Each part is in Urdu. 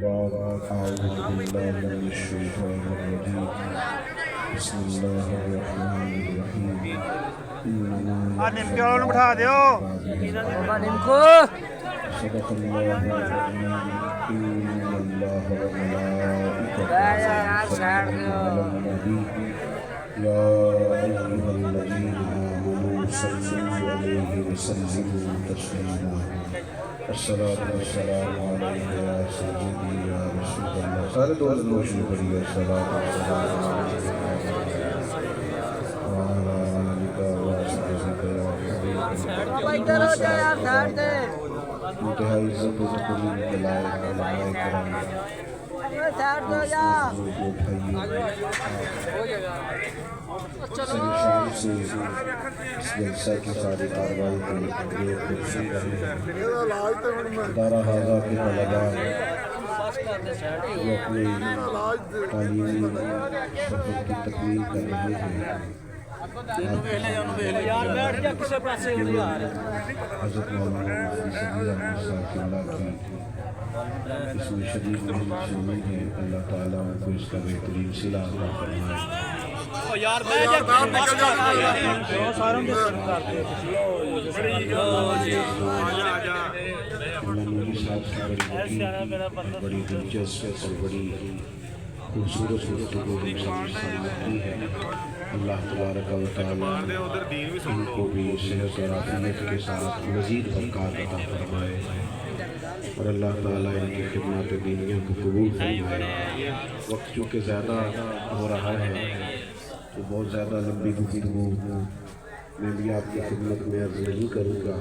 أعوذ بالله من الشيطان الرجيم بسم الله الرحمن الرحيم صدق الله العظيم إن الله وملائكته يصلون على النبي يا أيها الذين آمنوا صلوا عليه وسلموا تسليما الصلاة والسلام عليك يا سيدي يا رسول الله سارے دوست روشن کریے الصلاة والسلام عليك وعلى آلك وصحبك يا حبيب انتہائی عزت و تقریم کے لائق علماء کرام سرشان سے اس جلسہ کی ساری کاروائی کو دیر درشن رہے ہیں ادارہ حاضہ کے طلباء جو اپنی تعلیمی سفر کی تکمیل کر رہے ہیں حضرت مولانا مفتی صدیق احمد صاحب اللہ کی اس میں شدید محمد شامل ہیں اللہ تعالیٰ ان کو اس کا بہترین صلہ عطا فرمائے مولانا صاحب کی بڑی دلچسپ اور بڑی خوبصورت گفتگو ہم سب سماعتی ہے اللہ تبارک و تعالیٰ ان کو بھی صحت اور عافیت کے ساتھ مزید برکات عطا فرمائے اور اللہ تعالیٰ ان کی خدمات دینیہ کو قبول فرمائے وقت چونکہ زیادہ ہو رہا ہے تو بہت زیادہ لمبی گفتگو میں بھی آپ کی خدمت میں عرض نہیں کروں گا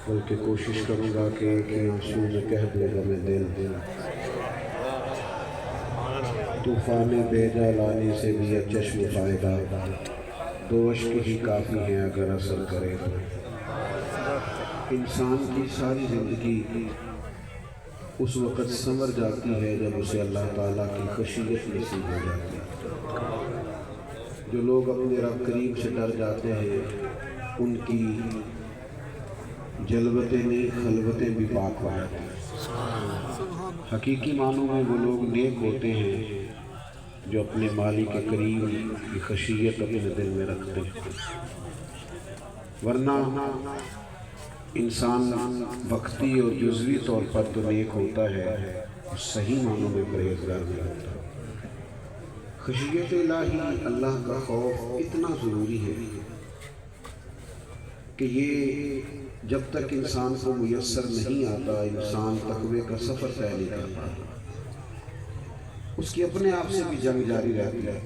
بلکہ کوشش کروں گا کہ آنسو میں کہہ دوں گا میں دل طوفان بیجا لانے سے بھی چشم فائدہ دو اشک ہی کافی ہیں اگر اثر کرے تو انسان کی ساری زندگی اس وقت سنور جاتی ہے جب اسے اللہ تعالیٰ کی خشیت نصیب ہو جاتی ہے جو لوگ اپنے رب قریب سے ڈر جاتے ہیں ان کی جلوتیں نہیں خلوتیں بھی پاک ہو جاتی ہیں حقیقی معنوں میں وہ لوگ نیک ہوتے ہیں جو اپنے مالک کے قریب کی خشیت اپنے دل میں رکھتے ہیں ورنہ انسان وقتی اور جزوی طور پر تو نیک ہوتا ہے صحیح معنوں میں پرہیزگار نہیں ہوتا خشیت الہی اللہ کا خوف اتنا ضروری ہے کہ یہ جب تک انسان کو میسر نہیں آتا انسان تقوی کا سفر طے نہیں کر پاتا اس کی اپنے آپ سے بھی جنگ جاری رہتی ہے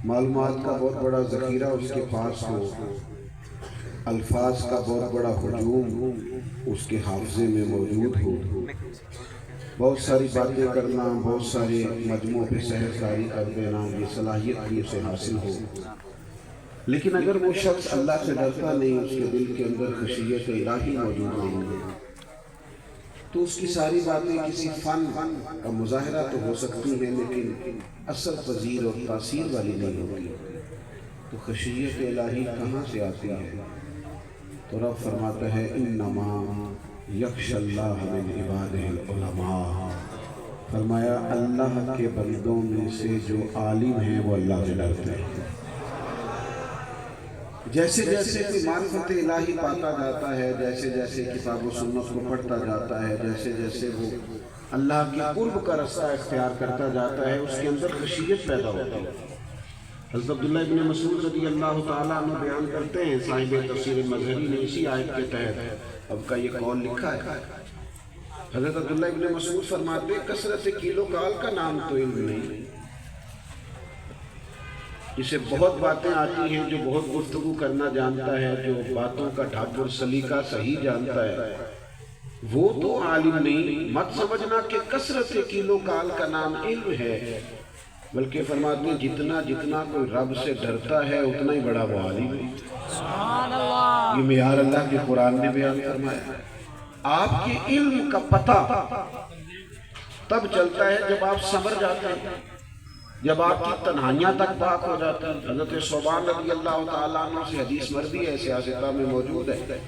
معلومات کا بہت بڑا ذخیرہ اس کے پاس ہو الفاظ کا بہت بڑا ہجوم اس کے حافظے میں موجود ہو بہت ساری باتیں کرنا بہت سارے مجموعوں پہ سحرکاری کر دینا یہ صلاحیت بھی اسے حاصل ہو لیکن اگر وہ شخص اللہ سے ڈرتا نہیں اس کے دل کے اندر خشیت الہی موجود نہیں ہے تو اس کی ساری باتیں کسی فن کا مظاہرہ تو ہو سکتی ہیں لیکن اثر پذیر اور تاثیر والی نہیں ہوتی تو خشیت الہی کہاں سے آتی ہے تو رب فرماتا ہے انما یخشی اللہ من عبادہ العلماء فرمایا اللہ کے بندوں میں سے جو عالم ہیں وہ اللہ سے ڈرتے ہیں جیسے جیسے کوئی معرفت الہی پاتا جاتا ہے جیسے جیسے کتاب و سنت کو پڑھتا جاتا ہے جیسے جیسے وہ اللہ کی قرب کا رستہ اختیار کرتا جاتا ہے اس کے اندر خشیت پیدا ہوتی ہے حضرت عبداللہ ابن مسعود رضی اللہ تعالیٰ عنہ بیان کرتے ہیں صاحب تفسیر مظہری نے اسی آیت کے تحت اب کا یہ قول لکھا ہے حضرت عبداللہ ابن مسعود فرماتے ہیں کثرت کیلو کال کا نام تو علم نہیں جسے بہت باتیں آتی ہیں جو بہت گفتگو کرنا جانتا ہے جو باتوں کا ڈھب اور سلیقہ صحیح جانتا ہے وہ تو عالم نہیں مت سمجھنا کہ کثرت کیلو کال کا نام علم ہے بلکہ فرماتے ہیں جتنا جتنا کوئی رب سے ڈرتا ہے اتنا ہی بڑا وہ عالم ہے یہ معیار اللہ کے قرآن نے بیان فرمایا آپ کے علم کا پتہ تب چلتا ہے جب آپ سمجھ جاتے ہیں جب آپ کی تنہائیاں تک پاک ہو جاتی ہیں حضرت ثوبان رضی اللہ تعالیٰ عنہ سے حدیث مروی ہے سیاستہ میں موجود ہے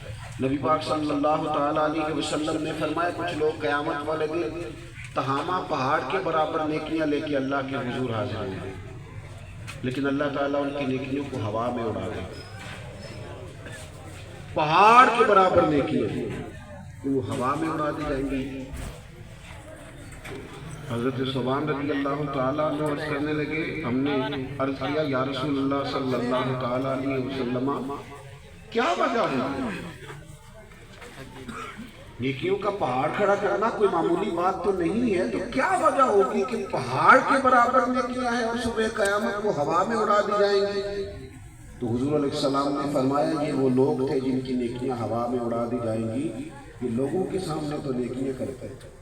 نبی پاک صلی اللہ تعالیٰ علیہ وسلم نے فرمایا کچھ لوگ قیامت والے دن تہامہ پہاڑ کے برابر نیکیاں لے کے اللہ کے حضور حاضر ہوئے، لیکن اللہ تعالیٰ ان کی نیکیوں کو ہوا میں اڑا دے۔ پہاڑ کے برابر نیکیاں وہ ہوا میں اڑا دی جائیں گی۔ حضرت صوبان رضی اللہ تعالیٰ عنہ عرض کرنے لگے، ہم نے عرض کیا یا رسول اللہ صلی اللہ تعالیٰ علیہ وسلم کیا وجہ ہے؟ نیکیوں کا پہاڑ کھڑا کرنا کوئی معمولی بات تو نہیں ہے، تو کیا وجہ ہوگی کہ پہاڑ کے برابر نیکیاں ہیں اور صبح قیامت کو ہوا میں اڑا دی جائیں گی؟ تو حضور علیہ السلام نے فرمایا یہ وہ لوگ تھے جن کی نیکیاں ہوا میں اڑا دی جائیں گی، یہ لوگوں کے سامنے تو نیکیاں کرتے ہیں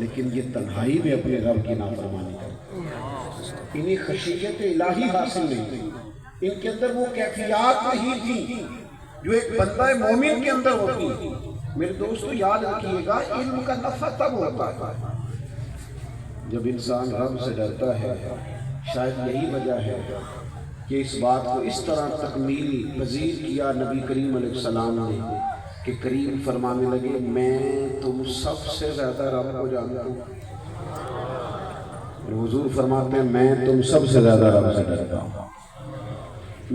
لیکن یہ تنہائی میں اپنے رب کی نافرمانی کرتے ہیں۔ انہیں خشیت الہی حاصل نہیں تھی، ان کے اندر وہ کیفیات نہیں تھی جو ایک بندہ مومن کے اندر ہوتی ہے۔ میرے دوستو یاد رکھیے گا، علم کا نفع تب ہوتا ہے جب انسان رب سے ڈرتا ہے۔ شاید یہی وجہ ہے کہ اس بات کو اس طرح تکمیل پذیر کیا نبی کریم علیہ السلام نے کہ کریم فرمانے لگے میں تم سب سے زیادہ رب کو جانتا ہوں۔ اور حضور فرماتے ہیں میں تم سب سے زیادہ رب سے ڈرتا ہوں،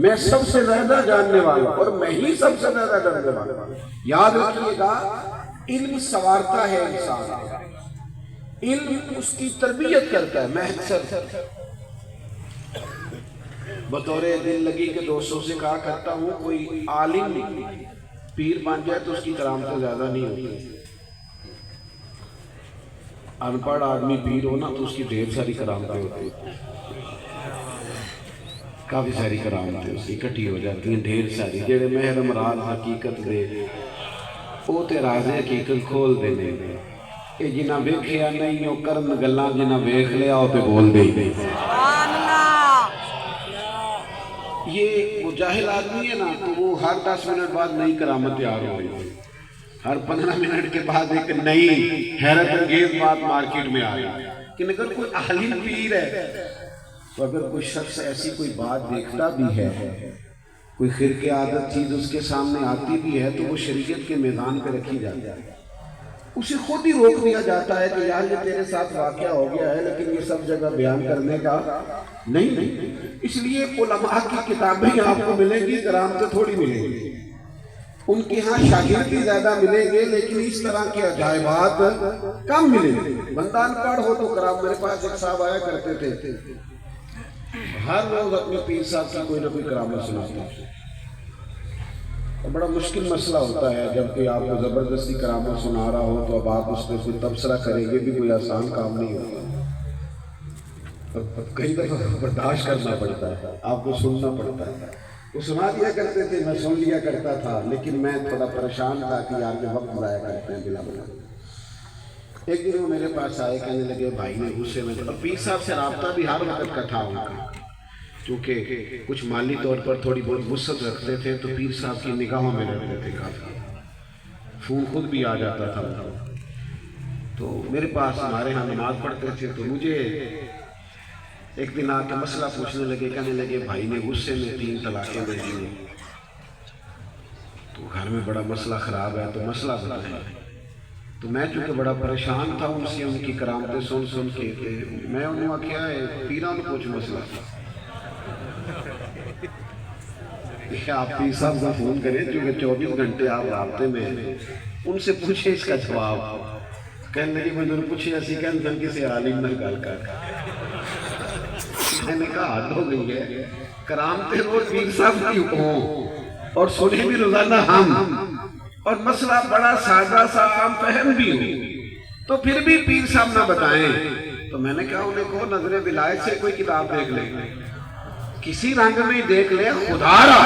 میں سب سے زیادہ جاننے والا اور میں ہی سب سے زیادہ ڈرنے والا۔ یاد رکھیے گا، علم سنوارتا ہے انسان، علم اس کی تربیت کرتا ہے۔ میں اکثر بطور دل لگی کے دوستوں سے کہا کرتا ہوں، کوئی عالم پیر بن جائے تو اس کی کرامتیں زیادہ نہیں ہوتی۔ ان پڑھ آدمی پیر ہونا تو اس کی ڈھیر ساری کرامتیں ہوتی ہیں، کافی ساری کرامتیں اس کی اکٹھی ہو جاتی ہیں، ڈھیر ساری۔ جڑے محرم راز حقیقت دے وہ تے راز حقیقت کھول دینے دے، یہ جنہ ویکھیا نہیں وہ کرن گلاں، جنہ ویکھ لیا وہ تے بول دے ہی نہیں۔ یہ وہ جاہل آدمی ہے نا، تو وہ ہر 10 منٹ بعد نئی کرامت تیار ہو رہی ہے، ہر 15 منٹ کے بعد ایک نئی حیرت انگیز بات مارکیٹ میں آ رہی ہے۔ کہ اگر کوئی عالم پیر ہے تو اگر کوئی شخص ایسی کوئی بات دیکھتا بھی ہے، کوئی خرق عادت چیز اس کے سامنے آتی بھی ہے، تو وہ شریعت کے میدان پہ رکھی جاتی ہے، اسے خود ہی روک دیا جاتا ہے کہ یار یہ تیرے ساتھ واقعہ ہو گیا ہے لیکن یہ سب جگہ بیان کرنے کا نہیں۔ اس لیے علماء کی کتابیں آپ کو ملیں گی، کرامتیں تھوڑی ملیں گی، ان کے ہاں شاگرد بھی زیادہ ملیں گے لیکن اس طرح کے عجائبات کم ملیں گے۔ بندہ ان پڑھ ہو تو کرام، میرے پاس ایک صاحب آیا کرتے تھے، ہر روز اپنے پیر صاحب کی کوئی نہ کوئی کرامت سناتے ہیں۔ بڑا مشکل مسئلہ ہوتا ہے جب کہ آپ کو زبردستی کرامت سنا رہا ہو تو اب آپ اس میں کوئی تبصرہ کریں، یہ بھی کوئی آسان کام نہیں ہوتا، کئی دفعہ برداشت کرنا پڑتا ہے، آپ کو سننا پڑتا ہے۔ وہ سنا دیا کرتے تھے، میں سن لیا کرتا تھا، لیکن میں تھوڑا پریشان تھا کہ یار کے وقت ضائع کرتے ہیں بلا بلا۔ ایک دن وہ میرے پاس آئے، کہنے لگے بھائی نے غصے میں، اور پیر صاحب سے رابطہ بھی ہر وقت کا تھا ان کا، کیونکہ کچھ مالی طور پر تھوڑی بہت وسعت رکھتے تھے تو پیر صاحب کی نگاہوں میں رہتے تھے کافی، فون خود بھی آ جاتا تھا۔ تو میرے پاس ہمارے ہاں نماز پڑھتے تھے، تو مجھے ایک دن آ کے مسئلہ پوچھنے لگے، کہنے لگے بھائی نے غصے میں 3 طلاقیں دے دی، تو گھر میں بڑا مسئلہ خراب ہے، تو مسئلہ بتائیں۔ تو میں چونکہ بڑا پریشان تھا ان سے، ان کی کرامتیں سن کے، میں انہوں نے کیا ہے پیران پوچھ مسئلہ، آپ پیر صاحب کو فون کریں چونکہ 24 گھنٹے آپ رابطے میں ہیں، ان سے پوچھیں اس کا جواب۔ کہنے لگے میں نے پوچھے ایسی کہنے کسی عالم نے گل کر، میں نے کہا حد ہو گئی ہے، کرامتیں روز پیر صاحب کی ہوں اور سنیں بھی روزانہ ہم، اور مسئلہ بڑا سادہ سا عام فہم بھی ہو تو پھر بھی پیر صاحب نہ بتائیں۔ تو میں نے کہا انہیں کہو نظر ولایت سے کوئی کتاب دیکھ لیں، کسی رنگ میں دیکھ لیں، خدا را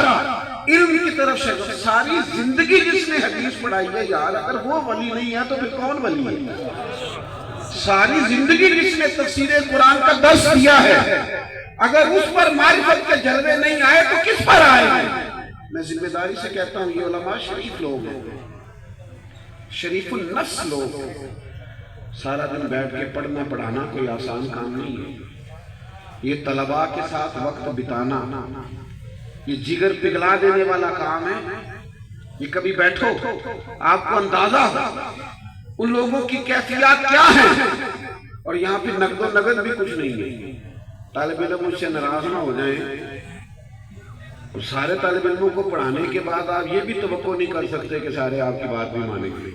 علم کی طرف شغف، ساری زندگی جس نے حدیث پڑھائی ہے یار، اگر وہ ولی نہیں ہے تو پھر کون ولی ہے؟ ساری زندگی جس نے تفسیر قرآن کا درس دیا ہے، اگر اس پر معرفت کے جلوے نہیں آئے تو کس پر آئے ہیں؟ میں ذمہ داری سے کہتا ہوں یہ علماء شریف لوگ ہیں، شریف النفس لوگ ہیں، سارا دن بیٹھ کے پڑھنا پڑھانا کوئی آسان کام نہیں ہے، یہ طلباء کے ساتھ وقت بتانا یہ جگر پگھلا دینے والا کام ہے۔ یہ کبھی بیٹھو آپ کو اندازہ ہو ان لوگوں کی کیفیات کیا ہیں، اور یہاں پہ نقد و نقد بھی کچھ نہیں ہے۔ طالب علم مجھ سے ناراض نہ ہو جائیں، سارے طالب علموں کو پڑھانے کے بعد آپ یہ بھی توقع نہیں کر سکتے کہ سارے آپ کی بات بھی مانیں گے،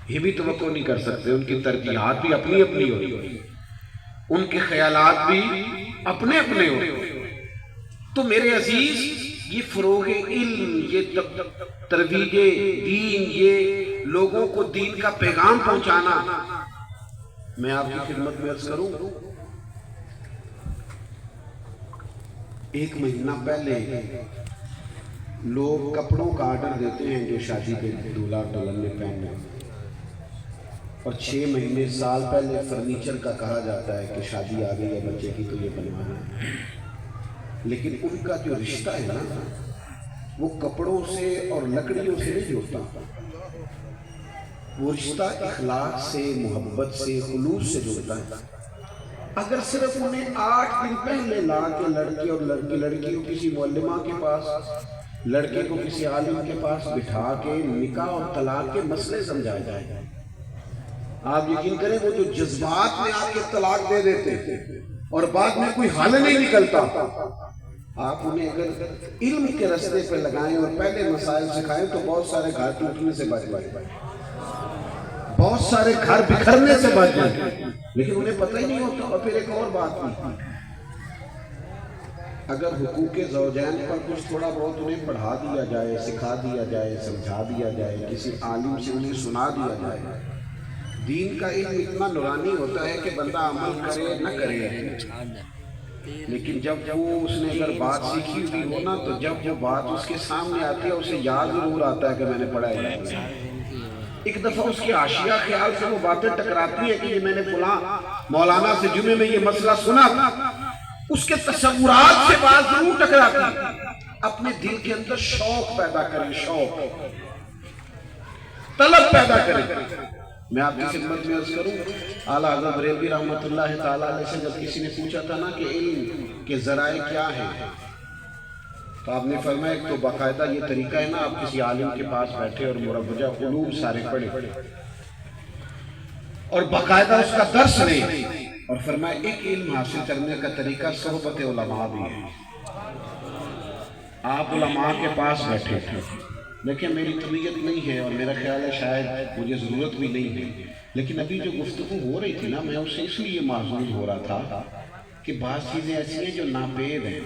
یہ بھی توقع نہیں کر سکتے۔ ان کی ترجیحات بھی اپنی اپنی ہوتی ہیں، ان کے خیالات بھی اپنے اپنے ہوتے ہیں۔ تو میرے عزیز، یہ فروغ علم، یہ ترویج دین، یہ لوگوں کو دین کا پیغام پہنچانا، میں آپ کی خدمت میں عرض کروں، ایک مہینہ پہلے لوگ کپڑوں کا آرڈر دیتے ہیں جو شادی کے دولہا دلہن نے پہننا، اور 6 مہینے سال پہلے فرنیچر کا کہا جاتا ہے کہ شادی آ گئی ہے بچے کی تو یہ بنوانا ہے۔ لیکن ان کا جو رشتہ ہے نا، وہ کپڑوں سے اور لکڑیوں سے نہیں جڑتا، وہ رشتہ اخلاق سے، محبت سے، خلوص سے جڑتا ہے۔ اگر صرف انہیں 8 دن پہلے لا کے لڑکے اور لڑکی کو کسی معلمہ کے پاس، لڑکے کو کسی عالم کے پاس بٹھا کے نکاح اور طلاق کے مسئلے سمجھائے جائے، آپ یقین کریں وہ جو جذبات میں آ کے طلاق دے دیتے اور بعد میں کوئی حل نہیں نکلتا، آپ انہیں اگر علم کے رستے پہ لگائیں اور پہلے مسائل سکھائیں تو بہت سارے گھر ٹوٹنے سے بچ جائیں، بہت سارے گھر بکھرنے سے بچ جائیں، لیکن انہیں پتہ ہی نہیں ہوتا۔ اور پھر ایک اور بات بھی، اگر حقوق زوجین پر کچھ تھوڑا بہت انہیں پڑھا دیا جائے، سکھا دیا جائے، سمجھا دیا جائے، کسی عالم سے انہیں سنا دیا جائے، دین کا علم اتنا نورانی ہوتا ہے کہ بندہ عمل کرے نہ کرے، لیکن جب وہ اس نے اگر بات سیکھی ہوئی ہو نا، تو جب وہ بات اس کے سامنے آتی ہے اسے یاد ضرور آتا ہے کہ میں نے پڑھا ہے۔ ایک دفعہ اس کے حاشیہ خیال سے وہ باتیں ٹکراتی ہیں کہ یہ میں نے فلاں مولانا سے جمعے میں یہ مسئلہ سنا تھا، اس کے تصورات سے بات ضرور ٹکراتی ہے۔ اپنے دل کے اندر شوق پیدا کریں، شوق، طلب پیدا کریں۔ میں آپ کی خدمت میں عرض کروں، اعلیٰ حضرت بریلوی رحمۃ اللہ تعالیٰ علیہ سے جب کسی نے پوچھا تھا نا کہ علم کے ذرائع کیا ہیں، تو آپ نے فرمایا ایک تو باقاعدہ یہ طریقہ ہے نا، آپ کسی عالم کے پاس بیٹھے اور مروجہ علوم سارے پڑھے اور باقاعدہ اس کا درس لیں، اور فرمایا ایک علم حاصل کرنے کا طریقہ صحبت علماء بھی ہے۔ آپ علماء کے پاس بیٹھے تھے، دیکھیں میری طبیعت نہیں ہے اور میرا خیال ہے شاید مجھے ضرورت بھی نہیں ہے، لیکن ابھی جو گفتگو ہو رہی تھی نا، میں اس سے اس لیے معذور ہو رہا تھا کہ بعض چیزیں ایسی ہیں جو ناپید ہیں،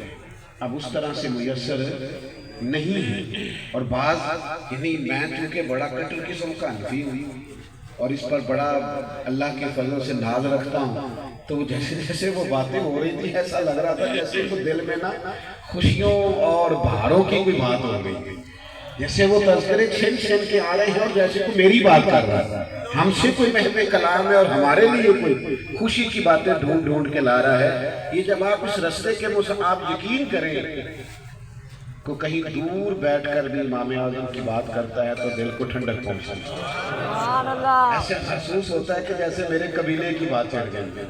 اب اس طرح سے میسر نہیں ہے، اور بعض یعنی میں چونکہ بڑا کٹر قسم کا حنفی ہوں اور اس پر بڑا اللہ کے فضل سے ناز رکھتا ہوں، تو جیسے جیسے وہ باتیں ہو رہی تھی ایسا لگ رہا تھا جیسے وہ دل میں نا خوشیوں اور بہاروں کی کوئی بات ہو گئی، جیسے وہ تذکرے چھن چھن کے آ رہے ہیں اور جیسے کوئی میری بات کر رہا ہے، ہم سے کوئی محب کلام ہے اور ہمارے لیے کوئی خوشی کی باتیں ڈھونڈ ڈھونڈ کے لا رہا ہے۔ یہ جب آپ اس رستے کے آپ یقین کریں کہ کہیں دور بیٹھ کر بھی امام اعظم کی بات کرتا ہے تو دل کو ٹھنڈک پہنچتی ہے، ایسے محسوس ہوتا ہے کہ جیسے میرے قبیلے کی بات چڑھ گئی،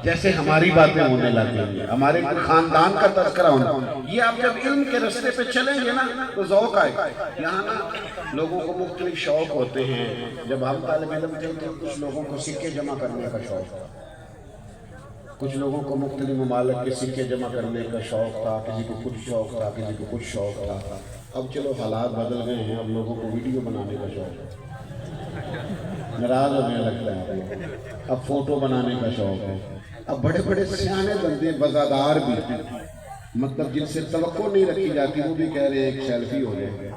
جیسے ہماری باتیں ہونے لگ گئی ہیں، ہمارے خاندان کا تذکرہ ہونا۔ یہ آپ جب علم کے رستے پہ چلیں گے نا تو ذوق آئے گا۔ یہاں نا لوگوں کو مختلف شوق ہوتے ہیں، جب ہم طالب علم تھے تو کچھ لوگوں کو سکے جمع کرنے کا شوق تھا، کچھ لوگوں کو مختلف ممالک کے سکے جمع کرنے کا شوق تھا، کسی کو کچھ شوق تھا، کسی کو کچھ شوق تھا۔ اب چلو حالات بدل گئے ہیں، اب لوگوں کو ویڈیو بنانے کا شوق ہے، ناراض ہونے لگتا ہے، اب فوٹو بنانے کا شوق ہے، اب بڑے بڑے سیانے بندے وزادار بھی، مطلب جن سے توقع نہیں رکھی جاتی، وہ بھی کہہ رہے ہیں ایک سیلفی ہو جائے۔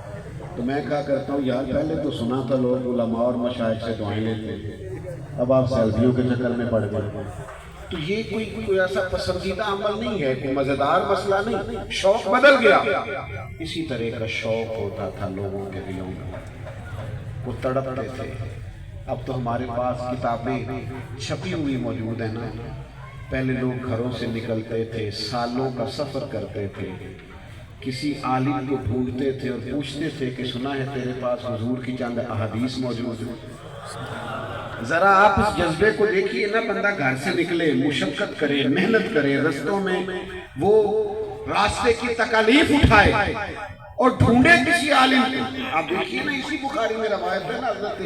تو میں کہا کرتا ہوں یار پہلے تو سنا تھا لوگ علماء اور مشائخ سے دعائیں لیتے ہیں، اب آپ سیلفیوں کے چکر میں پڑ گئے۔ تو یہ کوئی ایسا پسندیدہ عمل نہیں ہے، کوئی مزیدار مسئلہ نہیں، شوق بدل گیا۔ اسی طرح کا شوق ہوتا تھا لوگوں کے دلوں میں، وہ تڑپتے تھے۔ اب تو ہمارے پاس کتابیں چھپی ہوئی موجود ہیں نا، پہلے لوگ گھروں سے نکلتے تھے، سالوں کا سفر کرتے تھے، کسی عالم کو ڈھونڈتے تھے اور پوچھتے تھے کہ سنا ہے تیرے پاس حضور کی چند احادیث موجود ہیں۔ ذرا آپ اس جذبے کو دیکھیے نا، بندہ گھر سے نکلے، مشقت کرے، محنت کرے، رستوں میں وہ راستے کی تکالیف اٹھائے، اور ڈھونڈے کسی عالم کو. آپ دیکھیے نا اسی بخاری میں روایت ہے نا، حضرت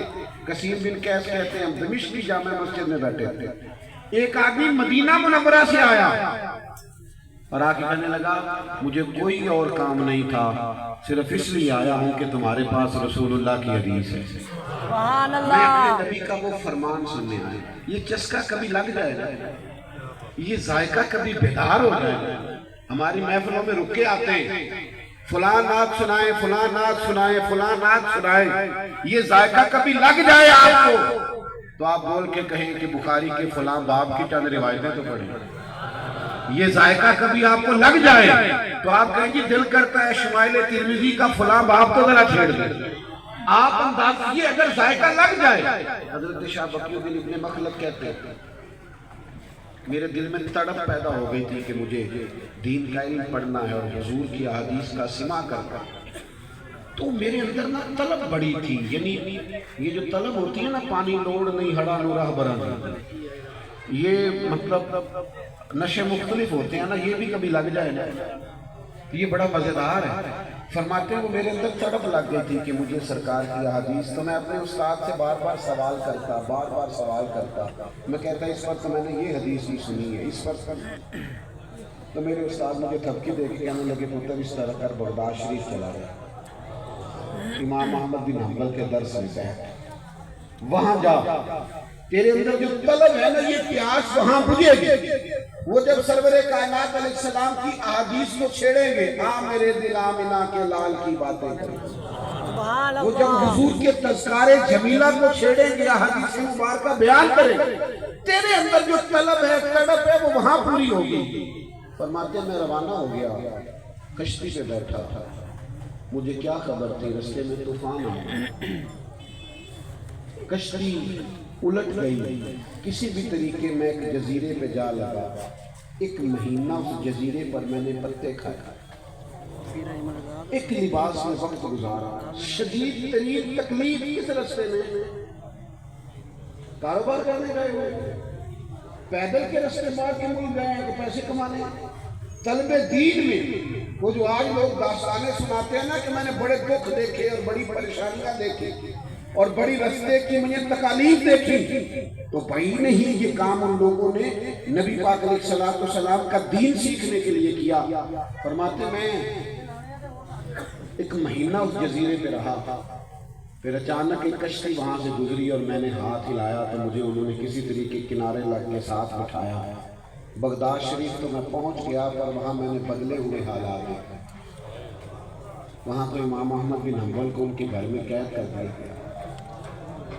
قسیم بن قیس کہتے ہیں ہم دمشق کی جامع مسجد میں بیٹھے تھے، ایک آدمی مدینہ منورہ سے آیا اور آ کے کہنے لگا مجھے کوئی اور کام نہیں تھا، صرف اس لیے آیا ہوں کہ تمہارے پاس رسول اللہ کی حدیث ہے. سبحان میں اللہ. اپنے نبی کا وہ فرمان سننے آیا. یہ چسکا کبھی لگ جائے گا، یہ ذائقہ کبھی بیدار ہو جائے گا. ہماری محفلوں میں رکے آتے ہیں، فلاں نعت سنائیں، فلاں نعت سنائیں، فلاں نعت سنائیں. یہ ذائقہ کبھی لگ جائے آپ کو تو آپ بول کے کہیں کہ بخاری کے فلاں باب کی چند روایتیں تو پڑھیں. یہ ذائقہ کبھی آپ کو لگ جائے تو آپ کہیں کہ دل کرتا ہے شمائل ترمذی کا فلاں باب تو ذرا چھیڑ دیں. آپ انداز یہ اگر ذائقہ لگ جائے. حضرت شاہ بقی الدین ابن مخلد کہتے ہیں میرے دل میں تڑپ پیدا ہو گئی تھی کہ مجھے دین کا علم پڑھنا ہے اور حضور کی احادیث کا سماع کرنا. تو میرے اندر نا طلب بڑی تھی، یعنی یہ جو طلب ہوتی ہے نا، پانی لوڑ نہیں ہڑا نو راہ برا نہیں، یہ مطلب نشے مختلف ہوتے ہیں نا، یہ بھی کبھی لگ جائے نا یہ بڑا مزیدار ہے. فرماتے ہیں وہ میرے اندر تڑپ لگ گئی تھی کہ مجھے سرکار کی احادیث. تو میں اپنے استاد سے بار بار سوال کرتا. میں کہتا اس وقت میں نے یہ حدیث ہی سنی ہے اس وقت. تو میرے استاد مجھے تھپکی دے کے کہنے لگے پتر اس طرح کر بغداد شریف چلا گیا، امام احمد بن حنبل کے درس میں بیٹھ، وہاں جا، تیرے اندر جو طلب ہے نا یہ پیاس وہاں بجھے گی. وہ جب سرور کائنات علیہ السلام کی احادیث کو چھیڑیں گے، آ میرے دل آمنہ کے لال کی باتیں کریں. وہ جب حضور کے تذکار جمیلہ کو چھیڑیں گے، احادیث مبارکہ بیان کریں گے، تیرے اندر جو طلب ہے تڑپ ہے وہ وہاں پوری ہوگی. فرماتے میں روانہ ہو گیا، کشتی پہ بیٹھا تھا، مجھے کیا خبر تھی رستے میں طوفان آیا، کشتی الٹ گئی. کسی بھی طریقے میں ایک جزیرے پہ جا لگا. 1 مہینہ اس جزیرے پر میں نے پتے کھایا، ایک لباس میں وقت گزارا. شدید ترین تکلیف اس رستے میں. کاروبار کرنے گئے ہوئے، پیدل کے رستے مار کے ملک گئے ہیں کہ پیسے کمانے. طلب دین میں وہ جو آج لوگ داستانیں سناتے ہیں نا کہ میں نے بڑے دکھ دیکھے اور بڑی پریشانیاں دیکھی اور بڑی رستے کی مجھے تکالیف دیکھی، تو بھائی نہیں یہ کام ان لوگوں نے نبی پاک علیہ السلام کا دین سیکھنے کے لیے کیا. فرماتے میں 1 مہینہ اس جزیرے پہ رہا، پھر اچانک ایک کشتی وہاں سے گزری اور میں نے ہاتھ ہلایا تو مجھے انہوں نے کسی طریقے کنارے لگ کے ساتھ بٹھایا. بغداد شریف تو میں پہنچ گیا، پر وہاں میں نے بدلے ہوئے حالات دیکھے. وہاں تو امام احمد بن حنبل کو ان کے گھر میں قید کر دیا گیا.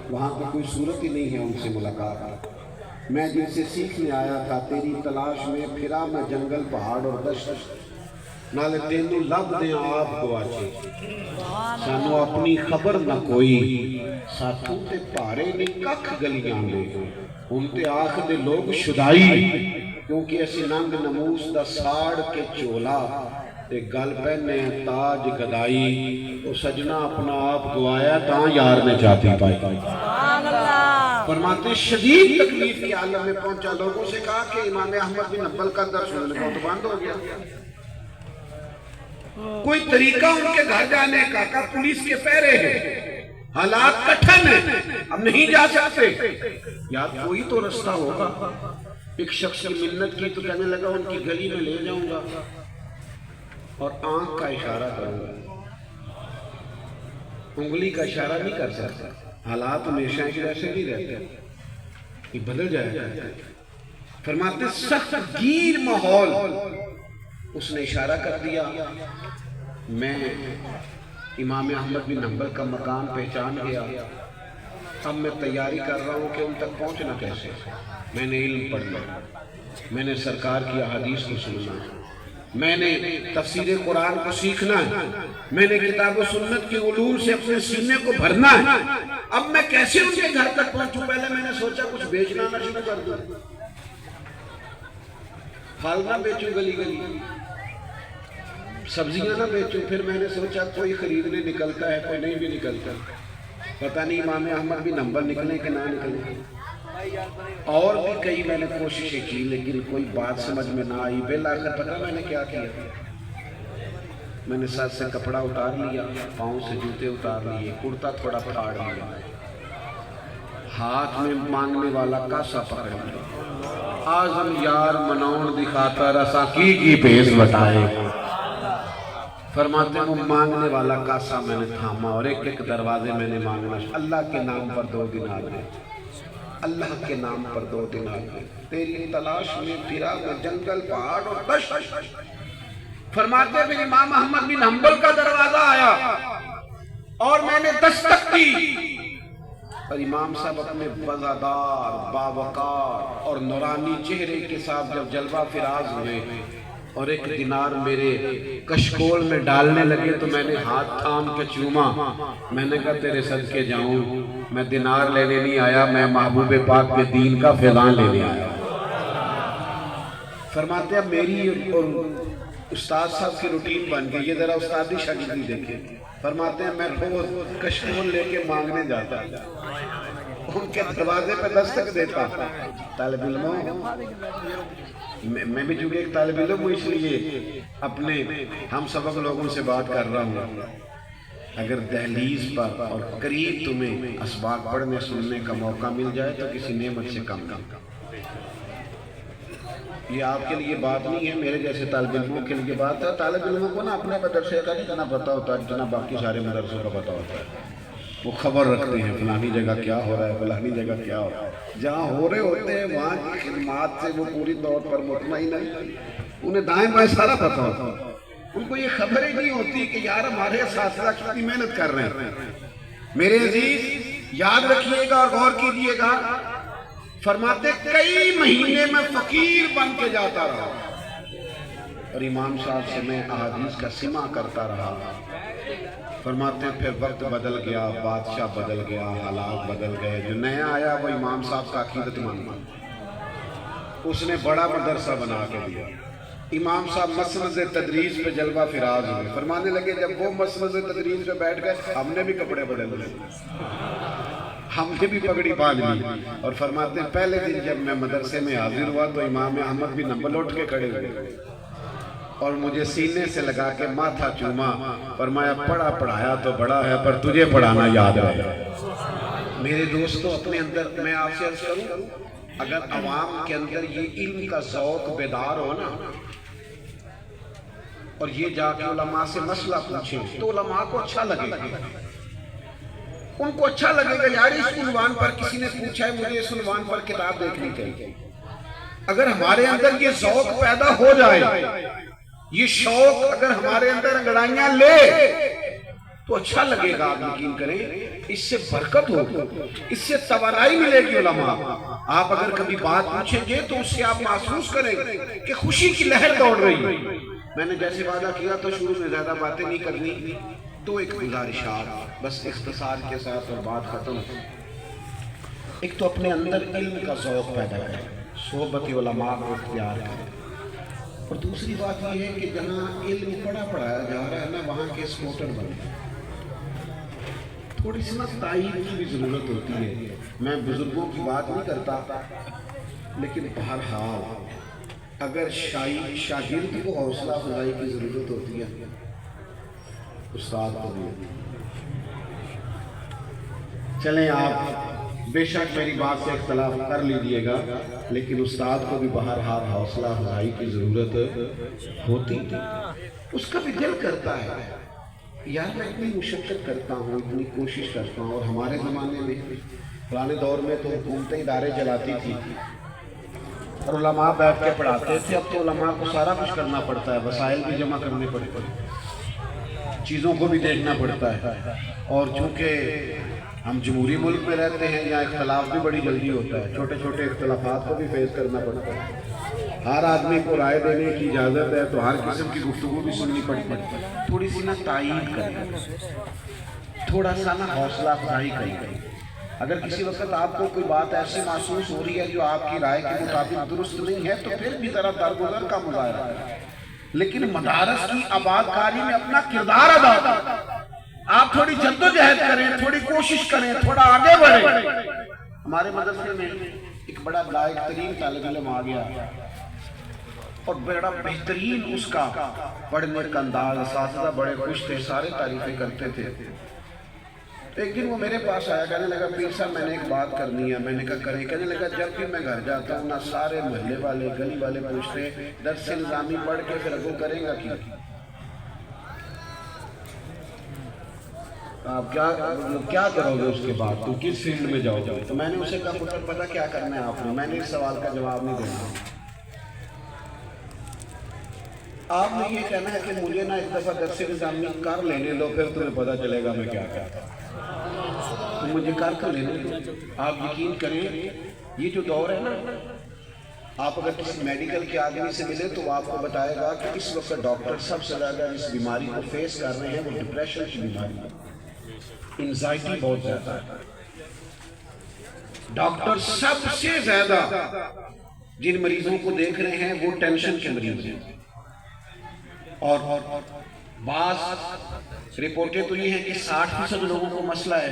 وہاں تو کوئی صورت ہی نہیں ہے ان سے ملاقات. میں جن سے سیکھنے آیا تھا تیری تلاش میں پھرا میں جنگل پہاڑ اور دشت، نالے تینوں لب دیں آپ گواچے، سانو اپنی خبر نہ کوئی، ساتھوں تے پارے نہیں ککھ گلیاں دے، ان تے آخ دے لوگ شدائی، کیونکہ ایسی ننگ نموس دا ساڑ کے چولا تے گل پہنے تاج گدائی. وہ سجنہ اپنا آپ گوایا تاں یار نے چاہتی پائی. فرماتے شدید تکلیف کے عالم میں پہنچا. لوگوں سے کہا کہ امام احمد بن حنبل کا درس سننے کو تو بند ہو گیا. کوئی طریقہ ان کے گھر جانے کا، کہ پولیس کے پہرے ہیں، حالات کٹھن ہیں، اب نہیں جا سکتے. یا کوئی تو رستہ ہوگا. ایک شخص کی منت کی تو کہنے لگا ان کی گلی میں لے جاؤں گا اور آنکھ کا اشارہ کروں گا. انگلی کا اشارہ نہیں کر سکتا. حالات ہمیشہ ایک جیسے نہیں رہتے، یہ بدل جائے گا. فرماتے سخت گیر ماحول. اس نے اشارہ کر دیا. میں امام احمد بن حنبل کا مکان پہچان گیا. اب میں تیاری کر رہا ہوں کہ ان تک پہنچنا کیسے. میں نے علم پڑھنا، میں نے سرکار کی احادیث کو سننا، میں نے تفسیر قرآن کو سیکھنا ہے، میں نے کتاب و سنت کی علوم سے اپنے سینے کو بھرنا ہے. اب میں کیسے ان کے گھر تک پہنچوں. پہلے میں نے سوچا کچھ بیچنا نہ شروع کر دوں، پھل نہ بیچوں گلی گلی، سبزیاں نہ بیچوں. پھر میں نے سوچا کوئی خریدنے نکلتا ہے کوئی نہیں بھی نکلتا، پتہ نہیں امام احمد بن حنبل نکلیں کہ نہ نکلیں. اور بھی کئی میں نے کوششیں کی لیکن کوئی بات سمجھ میں نہ آئی. بالآخر پتہ میں نے کیا کیا، میں نے سر سے کپڑا اتار لیا، پاؤں سے جوتے اتار لیے، کرتا تھوڑا پھاڑ لیا، ہاتھ میں مانگنے والا کاسا پکڑ لیا، آزم یار مناؤن دکھاتا رسا کی پیس بتائے۔ فرماتے ہیں وہ مانگنے والا کاسا میں نے تھاما اور ایک ایک دروازے میں نے مانگنا، اللہ کے نام پر 2 دینار دے، اللہ کے نام پر 2 دینار دے، تیری تلاش میں پھرا میں جنگل پہاڑ اور دشت۔ فرماتے ہیں پھر امام احمد بن حنبل کا دروازہ آیا اور میں نے دستک کی، اور امام صاحب اپنے وزادار باوقار اور نورانی چہرے کے ساتھ جب جلوہ فراز ہوئے اور 1 دینار میرے کشکول میں ڈالنے لگے تو میں نے ہاتھ تھام کے چوما، میں نے کہا تیرے صدقے جاؤں، میں دینار لینے نہیں آیا، میں محبوب پاک کے دین کا فیضان لینے آیا۔ فرماتے ہیں میری اور استاد صاحب کی روٹین بن گئی، یہ ذرا استادی شاگردی دیکھیں۔ فرماتے ہیں میں روز کشکول لے کے مانگنے جاتا، ان کے دروازے پہ دستک دیتا، طالب علموں، میں بھی چونکہ ایک طالب علم ہوں اس لیے اپنے ہم سبق لوگوں سے بات کر رہا ہوں، اگر دہلیز پر اور قریب تمہیں اسباق پڑھنے سننے کا موقع مل جائے تو کسی نعمت سے کم کم۔ یہ آپ کے لیے بات نہیں ہے، میرے جیسے طالب علموں کے لیے بات ہے۔ طالب علموں کو نا اپنے مدرسے کا نہیں جتنا پتہ ہوتا ہے جتنا باقی سارے مدرسوں کا پتہ ہوتا ہے، وہ خبر رکھتے ہیں فلانی جگہ کیا ہو رہا ہے، فلانی جگہ کیا ہو رہا ہے، جہاں ہو رہے ہوتے ہیں وہاں کی خدمات سے وہ پوری طور پر مطمئن ہے، انہیں دائیں بائیں سارا پتہ ہوتا ہے، ان کو یہ خبر ہی نہیں ہوتی کہ یار ہمارے اساتذہ کتنی محنت کر رہے ہیں۔ میرے عزیز یاد رکھیے گا اور غور کیجئے گا، فرماتے کئی مہینے میں فقیر بن کے جاتا رہا اور امام صاحب سے میں احادیث کا سماع کرتا رہا۔ فرماتے ہیں پھر وقت بدل گیا، بادشاہ بدل گیا، حالات بدل گئے، جو نیا آیا وہ امام صاحب کا عقیدت مند، اس نے بڑا مدرسہ بنا کے دیا۔ امام صاحب مسند تدریس پہ جلوہ فراز ہوئے، فرمانے لگے جب وہ مسند تدریس پہ بیٹھ گئے ہم نے بھی کپڑے بدل لیے، ہم نے بھی پگڑی باندھ لی، اور فرماتے ہیں پہلے دن جب میں مدرسے میں حاضر ہوا تو امام احمد بن حنبل اٹھ کے کھڑے ہوئے اور مجھے سینے سے لگا کے ماتھا چوما، فرمایا پڑھایا تو بڑا ہے پر تجھے پڑھانا یاد رہے۔ میرے دوستو اپنے اندر میں آپ سے عرض کروں، اگر عوام کے اندر یہ علم کا ذوق بیدار ہو نا اور یہ جا کے علماء سے مسئلہ پوچھیں تو علماء کو اچھا لگے گا، ان کو اچھا لگے گا یار اس عنوان پر کسی نے پوچھا ہے، مجھے اس عنوان پر کتاب دیکھنی چاہیے۔ اگر ہمارے اندر یہ ذوق پیدا ہو جائے، یہ شوق اگر ہمارے اندر انگڑائیاں لے تو اچھا لگے گا، آپ یقین کریں اس سے برکت ہوگی، اس سے توانائی ملے گی۔ علماء آپ اگر کبھی بات پوچھیں گے تو اس سے آپ محسوس کریں کہ خوشی کی لہر دوڑ رہی ہے۔ میں نے جیسے وعدہ کیا تو شروع میں زیادہ باتیں نہیں کرنی، تو ایک گزارشات بس اختصار کے ساتھ اور بات ختم۔ ایک تو اپنے اندر علم کا ذوق پیدا کریں، صحبت علماء کو اختیار کریں، اور دوسری بات یہ ہے کہ جہاں علم پڑھایا جا رہا ہے نا وہاں کے سپورٹر بنیں۔ تھوڑی سی نا تائید کی بھی ضرورت ہوتی ہے، میں بزرگوں کی بات نہیں کرتا، لیکن بہرحال اگر شاگرد کو حوصلہ افزائی کی ضرورت ہوتی ہے استاد کو بھی۔ چلیں آپ بے شک میری بات سے اختلاف کر لیجئے گا، لیکن استاد کو بھی بہرحال حوصلہ افزائی کی ضرورت ہوتی ہے، اس کا بھی دل کرتا ہے یار میں اتنی مشقت کرتا ہوں، اتنی کوشش کرتا ہوں۔ اور ہمارے زمانے میں پرانے دور میں تو حکومتیں ادارے چلاتی تھی اور علماء بیٹھ کے پڑھاتے تھے، اب تو علماء کو سارا کچھ کرنا پڑتا ہے، وسائل بھی جمع کرنے پڑتے ہیں، چیزوں کو بھی دیکھنا پڑتا ہے، اور چونکہ ہم جمہوری ملک میں رہتے ہیں یہاں اختلاف بھی بڑی جلدی ہوتا ہے، چھوٹے چھوٹے اختلافات کو بھی فیس کرنا پڑتا ہے، ہر آدمی کو رائے دینے کی اجازت ہے تو ہر قسم کی گفتگو بھی سننی پڑتی ہے۔ تھوڑی سی نا تائید کریں، تھوڑا سا نا حوصلہ افزائی کریں۔ اگر کسی وقت آپ کو کوئی بات ایسی محسوس ہو رہی ہے جو آپ کی رائے کے مطابق درست نہیں ہے تو پھر بھی ذرا درگزر کا مظاہرہ کریں، لیکن مدارس کی آباد کاری میں اپنا کردار ادا کریں۔ آپ تھوڑی جدوجہد کریں، تھوڑی کوشش کریں، تھوڑا آگے بڑھیں۔ ہمارے مدرسے میں ایک بڑا لائق ترین طالب علم آ گیا، اور بڑا بہترین اس کا پڑھنے کا انداز، اساتذہ بڑے خوش تھے، سارے تعریفیں کرتے تھے۔ ایک دن وہ میرے پاس آیا، کہنے لگا پیر صاحب میں نے ایک بات کرنی ہے۔ میں نے کہا کریں؟ کہنے لگا جب بھی میں گھر جاتا ہوں نا، سارے محلے والے گلی والے پوچھتے ہیں درس نظامی پڑھ کے پھر ابو کریں گا آپ کیا کرو گے اس کے بعد، تم کس فیلڈ میں جاؤ گے؟ تو میں نے اسے کہا پتر پتا کیا کرنا ہے آپ نے؟ میں نے اس سوال کا جواب نہیں دینا، آپ نے یہ کہنا ہے کہ مجھے نا ایک دفعہ درس نظامی کر لینے دو، پھر تمہیں پتا چلے گا میں کیا کرتا ہوں۔ تو مجھے کر لینے دو۔ آپ یقین کریں یہ جو دور ہے نا، آپ اگر کسی میڈیکل کے آدمی سے ملے تو آپ کو بتائے گا کہ اس وقت ڈاکٹر سب سے زیادہ اس بیماری کو فیس کر رہے ہیں، وہ ڈپریشن کی بیماری ہے، انزائٹی بہت زیادہ ہے۔ ڈاکٹر سب سے زیادہ جن مریضوں کو دیکھ رہے ہیں وہ ٹینشن کے مریض ہیں، اور بعض رپورٹیں تو یہ ہیں کہ 60% لوگوں کو مسئلہ ہے۔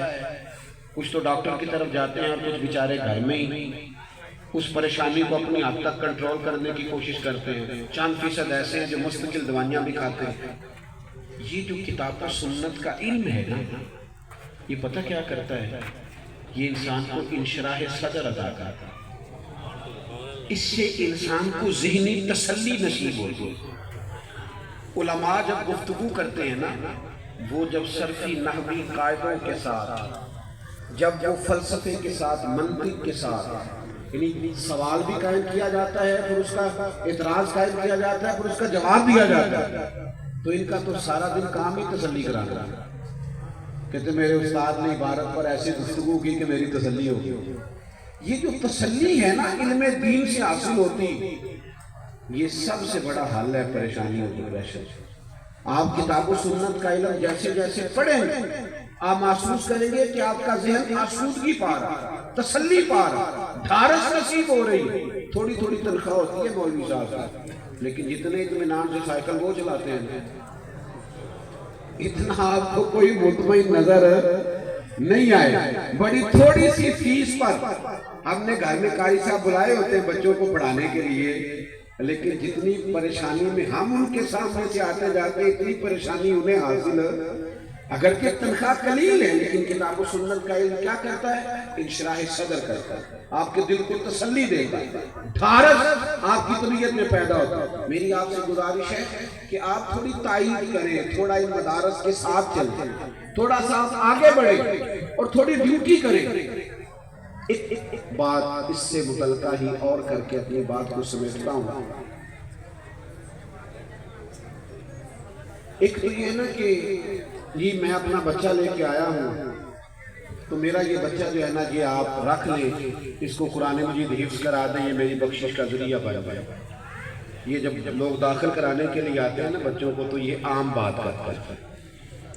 کچھ تو ڈاکٹر کی طرف جاتے ہیں اور کچھ بیچارے گھر میں ہی اس پریشانی کو اپنی حد تک کنٹرول کرنے کی کوشش کرتے ہیں۔ چند فیصد ایسے ہیں جو مستقل دوائیاں بھی کھاتے ہیں۔ یہ جو کتاب و سنت کا علم ہے نا، یہ پتہ کیا کرتا ہے؟ یہ انسان کو انشراح صدر عطا کرتا ہے، اس سے انسان کو ذہنی تسلی نصیب ہوتی ہے۔ علماء جب گفتگو کرتے ہیں نا، وہ جب صرفی نحوی قاعدوں کے ساتھ، جب وہ فلسفے کے ساتھ، منطق کے ساتھ، یعنی سوال بھی قائم کیا جاتا ہے، پھر اس کا اعتراض قائم کیا جاتا ہے، پھر اس کا جواب دیا جاتا ہے، تو ان کا تو سارا دن کام ہی تسلی کرانا ہے۔ کہتے میرے استاد نے عبارت پر ایسی گفتگو کی کہ میری تسلی ہو گئی۔ یہ جو تسلی ہے نا علم دین سے حاصل ہوتی، یہ سب سے بڑا حل ہے پریشانی اور ڈپریشن۔ آپ کتاب و سنت کا علم جیسے جیسے پڑھیں گے، آپ محسوس کریں گے کہ آپ کا ذہن آسودگی پا رہا، تسلی پا رہا، ڈھارس نصیب ہو رہی۔ تھوڑی تھوڑی تنخواہ ہوتی ہے مولوی صاحب، لیکن جتنے اطمینان سے سائیکل وہ چلاتے ہیں، اتنا آپ کو کوئی مطمئن نظر نہیں آئے۔ بڑی تھوڑی سی فیس پر ہم نے گھر میں قاری صاحب بلائے ہوتے ہیں بچوں کو پڑھانے کے لیے، لیکن جتنی پریشانی میں ہم ان کے سامنے سے آتے جاتے، اتنی پریشانی انہیں حاصل، اگرچہ تنخواہ قلیل ہے، لیکن کتاب و سنت کا علم کیا کرتا ہے؟ انشراح صدر کرتا ہے، آپ کے دل کو تسلی دے گا، ڈھارس آپ کی طبیعت میں پیدا ہوتا ہے۔ میری آپ سے گزارش ہے کہ آپ تھوڑی تائید کریں، تھوڑا ان مدارس کے ساتھ چلتے ہیں، تھوڑا سا آگے بڑھیں اور تھوڑی ڈیوٹی کریں۔ ایک بات اس سے متعلقہ ہی اور کر کے اپنی بات کو سمیٹتا ہوں۔ ایک تو یہ نا کہ یہ میں اپنا بچہ لے کے آیا ہوں، تو میرا یہ بچہ جو ہے نا یہ آپ رکھ لیں، اس کو قرآن مجید حفظ کرا دیں، یہ میری بخشش کا ذریعہ بن جائے۔ یہ جب لوگ داخل کرانے کے لیے آتے ہیں نا بچوں کو، تو یہ عام بات کرتے ہیں،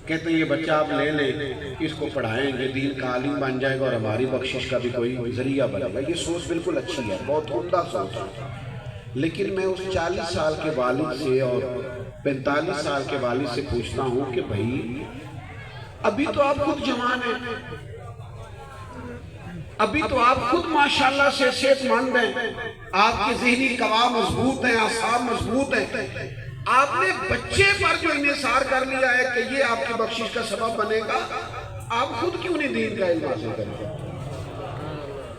کہتے ہیں یہ بچہ آپ لے لیں، اس کو پڑھائیں گے، دین کا عالم بن جائے گا اور ہماری بخشش کا بھی کوئی ذریعہ بنے گا۔ یہ سوچ بالکل اچھی ہے، بہت عمدہ سوچ ہے، لیکن میں اس 40 سال کے والد سے اور 45 سال کے والد سے پوچھتا ہوں کہ بھائی ابھی تو آپ خود جوان ہیں، ابھی تو آپ خود ماشاءاللہ سے صحت مند ہیں، آپ کے ذہنی قوا مضبوط ہیں، اعصاب مضبوط ہیں، آپ نے بچے پر جو انحصار کر لیا ہے کہ یہ آپ کی بخشش کا سبب بنے گا، آپ خود کیوں نہیں دین کا علم حاصل کریں؟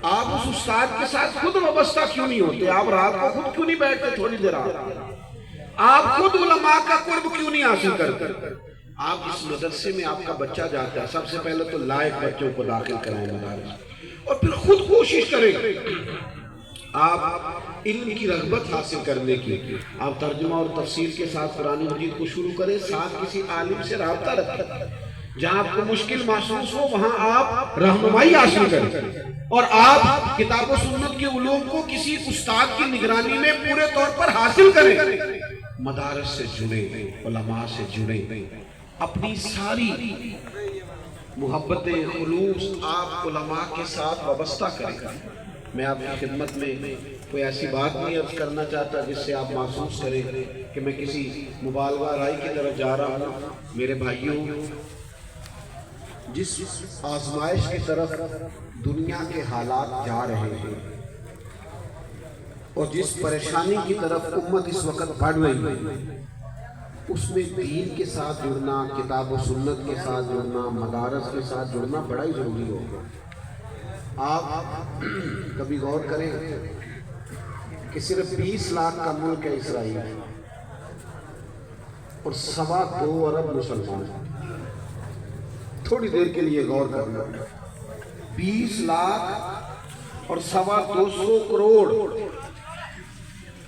آپ اس استاد کے ساتھ خود وابستہ کیوں نہیں ہوتے؟ آپ رات کو خود کیوں نہیں بیٹھتے تھوڑی دیر؟ آپ خود علماء کا قرب کیوں نہیں حاصل کرتے؟ آپ اس مدرسے میں آپ کا بچہ جاتا ہے، سب سے پہلے تو لائق بچوں کو داخل کرائیں مدارس، اور پھر خود کوشش کریں آپ علم کی رغبت حاصل کرنے کی، آپ ترجمہ اور تفسیر کے ساتھ قرآن مجید کو شروع کریں، ساتھ کسی عالم سے رابطہ رکھیں، جہاں آپ کو مشکل محسوس ہو وہاں آپ رہنمائی حاصل کریں، اور آپ کتاب و سنت کے علوم کو کسی استاد کی نگرانی میں پورے طور پر حاصل کریں، مدارس سے جڑیں، علماء سے جڑیں، اپنی ساری محبت خلوص آپ علماء کے ساتھ وابستہ کریں۔ میں آپ کی خدمت میں کوئی ایسی بات نہیں عرض کرنا چاہتا جس سے آپ محسوس کریں کہ میں کسی مبالغہ رائی کی طرف جا رہا ہوں۔ میرے بھائیوں، جس آزمائش کی طرف دنیا کے حالات جا رہے ہیں، اور جس پریشانی کی طرف امت اس وقت بڑھ رہی ہے، اس میں دین کے ساتھ جڑنا، کتاب و سنت کے ساتھ جڑنا، مدارس کے ساتھ جڑنا بڑا ہی ضروری ہوگا۔ آپ کبھی غور کریں کہ صرف 20 لاکھ کا ملک ہے اسرائیل اور 2.25 ارب مسلمان۔ تھوڑی دیر کے لیے غور کرنا، 20 لاکھ اور 250 کروڑ،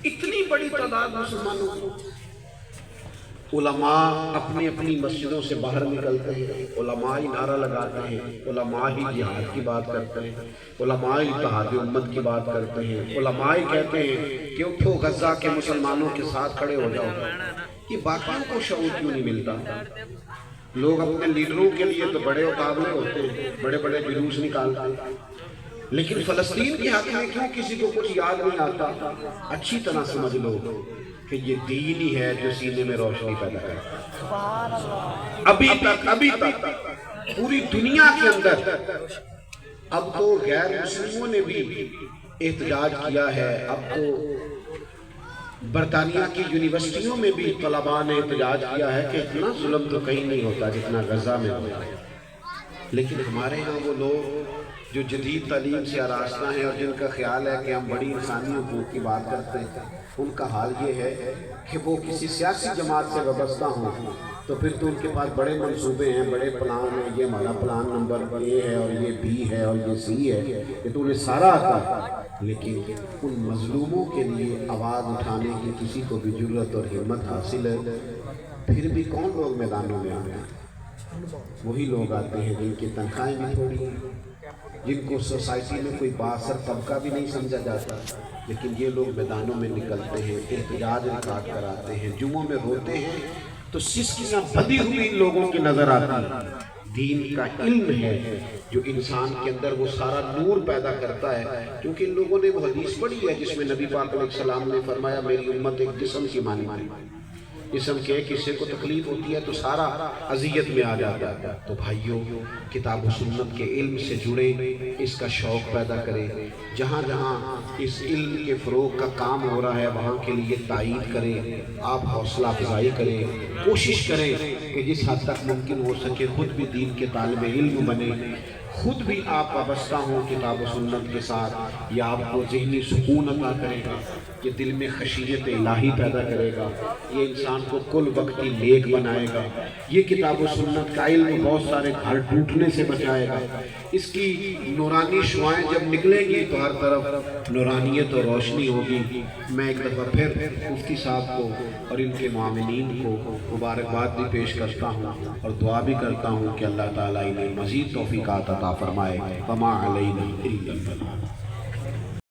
اتنی بڑی تعداد مسلمانوں کی۔ علماء اپنی اپنی مسجدوں سے باہر نکلتے ہیں، علماء ہی نعرہ لگاتے ہیں، علماء ہی جہاد کی بات کرتے ہیں، علماء ہی اتحاد امت کی بات کرتے ہیں، علماء ہی کہتے ہیں کہ اٹھو غزہ کے مسلمانوں کے ساتھ کھڑے ہو جاؤ۔ یہ باقیوں کو شعور کیوں نہیں ملتا؟ لوگ اپنے لیڈروں کے لیے تو بڑے مقابلے ہوتے ہیں، بڑے بڑے جلوس نکالتے ہیں، لیکن فلسطین کے حق میں کیوں کسی کو کچھ یاد نہیں آتا؟ اچھی طرح سمجھ لو کہ یہ دین ہی ہے جو سینے میں روشنی پیدا کرتا ہے۔ ابھی تک پوری دنیا کے اندر اب تو غیر مسلموں نے بھی احتجاج کیا ہے، اب تو برطانیہ کی یونیورسٹیوں میں بھی طلباء نے احتجاج کیا ہے کہ اتنا ظلم تو کہیں نہیں ہوتا جتنا غزہ میں ہوتا ہے۔ لیکن ہمارے ہاں وہ لوگ جو جدید تعلیم سے آراستہ ہیں اور جن کا خیال ہے کہ ہم بڑی انسانی حقوق کی بات کرتے ہیں، ان کا حال یہ ہے کہ وہ کسی سیاسی جماعت سے وابستہ ہوں تو پھر تو ان کے پاس بڑے منصوبے ہیں، بڑے پلان ہیں، یہ ہمارا پلان نمبر A ہے اور یہ B ہے اور یہ C ہے، یہ تو انہیں سارا آتا ہے، لیکن ان مظلوموں کے لیے آواز اٹھانے کی کسی کو بھی جرت اور ہمت حاصل ہے؟ پھر بھی کون لوگ میدانوں میں آتے ہیں؟ وہی لوگ آتے ہیں جن کی تنخواہیں بھی تھوڑی ہیں، جن کو سوسائٹی میں کوئی بااثر طبقہ بھی نہیں سمجھا جاتا، لیکن یہ لوگ میدانوں میں نکلتے ہیں، احتجاج ریکارڈ کراتے ہیں، جمعوں میں روتے ہیں تو سسکیاں بندھی ہوئی ان لوگوں کی نظر آتی ہیں۔ دین کا علم ہے جو انسان کے اندر وہ سارا نور پیدا کرتا ہے، کیونکہ ان لوگوں نے وہ حدیث پڑھی ہے جس میں نبی پاک علیہ السلام نے فرمایا میری امت ایک جسم کی مانند ہے، جسم کے ایک حصے کو تکلیف ہوتی ہے تو سارا اذیت میں آ جاتا ہے۔ تو بھائیوں، کتاب و سنت کے علم سے جڑے، اس کا شوق پیدا کرے، جہاں جہاں اس علم کے فروغ کا کام ہو رہا ہے وہاں کے لیے تائید کریں، آپ حوصلہ افزائی کریں، کوشش کریں کہ جس حد تک ممکن ہو سکے خود بھی دین کے طالب علم بنے، خود بھی آپ وابستہ ہوں کتاب و سنت کے ساتھ۔ یہ آپ کو ذہنی سکون عطا کرے گا، یہ دل میں خشیت الہی پیدا کرے گا، یہ انسان کو کل وقتی نیک بنائے گا، یہ کتاب و سنت کا علم بہت سارے گھر ٹوٹنے سے بچائے گا۔ اس کی نورانی شعائیں جب نکلیں گی تو ہر طرف نورانیت اور روشنی ہوگی۔ میں ایک دفعہ پھر مفتی صاحب کو اور ان کے معاونین کو مبارکباد بھی پیش کرتا ہوں اور دعا بھی کرتا ہوں کہ اللہ تعالیٰ انہیں مزید توفیقات عطا فرمائے۔ وما علینا الا البلاغ۔